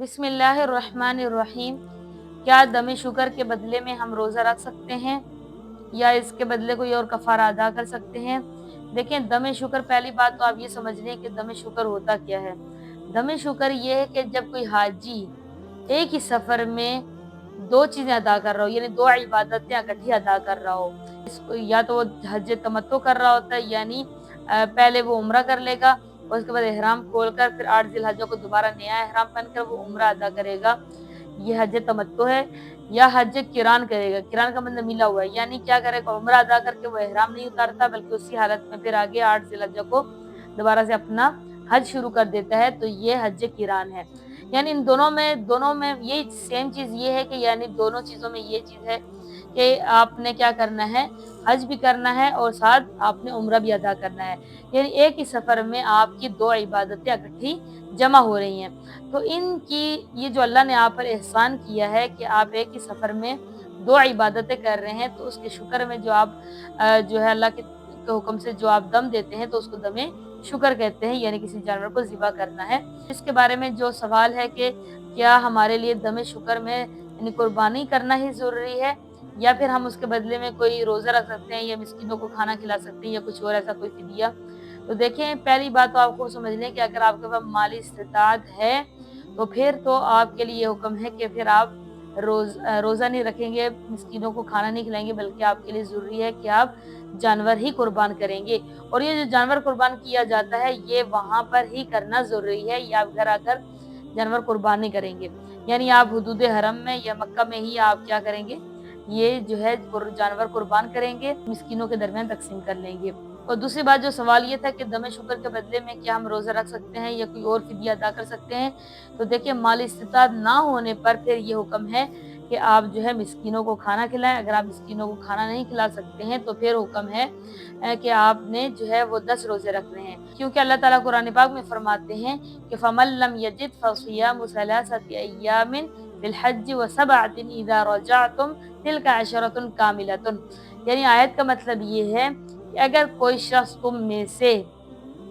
बिस्मिल्लाहिर्रहमानिर्रहीम। क्या दम शुक्र के बदले में हम रोज़ा रख सकते हैं या इसके बदले कोई और कफ़ारा अदा कर सकते हैं? देखें, दम शुक्र, पहली बात तो आप ये समझ लें कि दम शुक्र होता क्या है। दम शुक्र ये है कि जब कोई हाजी एक ही सफ़र में 2 चीज़ें अदा कर रहा हो, यानी 2 इबादतें इकट्ठी अदा कर रहा हो। इसको या तो वो हज तमत्तु कर रहा होता है, यानी पहले वो उम्रा कर लेगा और उसके बाद एहराम खोलकर फिर 8 ज़िलहज्जा को दोबारा नया एहराम पहनकर वो उम्रा अदा करेगा। ये हज तमत्तु है। या हज किरान करेगा। किरान का मतलब मिला हुआ है, यानी क्या करेगा, उम्रा अदा करके वो एहराम नहीं उतारता बल्कि उसी हालत में फिर आगे 8 ज़िलहज्जा को दोबारा से अपना हज शुरू कर देता है। तो ये हज किरान है। यानी इन दोनों में ये सेम चीज़ ये है कि यानी दोनों चीज़ों में ये चीज़ है कि आपने क्या करना है, हज भी करना है और साथ आपने उम्रा भी अदा करना है। यानी एक ही सफ़र में आपकी 2 इबादतें इकट्ठी जमा हो रही हैं। तो इनकी ये जो अल्लाह ने आप पर एहसान किया है कि आप एक ही सफ़र में 2 इबादतें कर रहे हैं, तो उसके शुक्र में जो आप जो है अल्लाह के हुक्म से जो आप दम देते हैं तो उसको दमे शुक्र कहते हैं, यानी किसी जानवर को ज़िबा करना है। इसके बारे में जो सवाल है कि क्या हमारे लिए दमे शुक्र में यानी कुर्बानी करना ही ज़रूरी है या फिर हम उसके बदले में कोई रोज़ा रख सकते हैं या मिस्कीनों को खाना खिला सकते हैं या कुछ और ऐसा कोई फ़िदिया? तो देखें, पहली बात तो आपको समझ लें कि अगर आपके पास माली इस्तिताअत है, तो फिर तो आपके लिए ये हुक्म है कि फिर आप रोज़ा नहीं रखेंगे, मिस्कीनों को खाना नहीं खिलाएँगे, बल्कि आपके लिए ज़रूरी है कि आप जानवर ही कुर्बान करेंगे। और ये जो जानवर कुर्बान किया जाता है, ये वहाँ पर ही करना ज़रूरी है, ये आप घर आकर जानवर कुर्बान नहीं करेंगे। यानी आप हुदूद हरम में या मक्का में ही आप क्या करेंगे, ये जो है जानवर कुर्बान करेंगे, मिस्कीनों के दरमियान तकसीम कर लेंगे। और दूसरी बात, जो सवाल ये था कि दम शुक्र के बदले में क्या हम रोज़ा रख सकते हैं या कोई और फ़िदिया अदा कर सकते हैं? तो देखिए, माली इस्तिताअत ना होने पर फिर ये हुक्म है कि आप जो है मिस्कीनों को खाना खिलाएँ। अगर आप मिस्कीनों को खाना नहीं खिला सकते हैं तो फिर हुक्म है कि आपने जो है वो 10 रोज़े रखने हैं। क्योंकि अल्लाह ताला कुरान पाक में फरमाते हैं कि फमन लम यजिद फसियामु सलासति अय्यामिन फिल हज्ज व सबअतिन इज़ा रजअतुम तिल्का अशरतुन कामिलतुन। यानी आयत का मतलब ये है कि अगर कोई शख्स तुम में से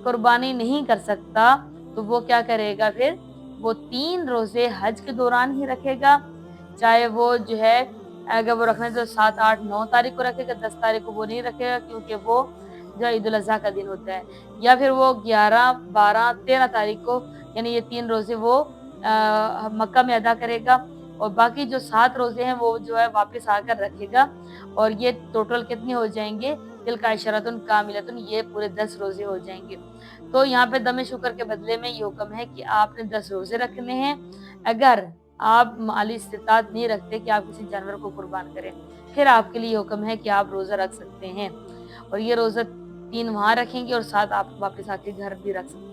कुर्बानी नहीं कर सकता तो वो क्या करेगा, फिर वो 3 रोज़े हज के दौरान ही रखेगा। चाहे वो जो है, अगर वो रखना है तो 7, 8, 9 तारीख को रखेगा, 10 तारीख को वो नहीं रखेगा क्योंकि वो जो है ईद उल अज़हा का दिन होता है। या फिर वो 11, 12, 13 तारीख को, यानी ये 3 रोज़े वो मक्का में अदा करेगा और बाकी जो 7 रोज़े हैं वो जो है वापस आकर रखेगा। और ये टोटल कितने हो जाएँगे, तिल्का अशरतुन कामिलतुन, ये पूरे 10 रोज़े हो जाएँगे। तो यहाँ पे दम शुक्र के बदले में ये हुक्म है कि आपने 10 रोज़े रखने हैं। अगर आप माली इस्तिताअत नहीं रखते कि आप किसी जानवर को कुर्बान करें, फिर आपके लिए हुक्म है कि आप रोज़ा रख सकते हैं। और ये रोज़ा 3 वहाँ रखेंगे और 7 आप वापस आके घर भी रख सकते हैं।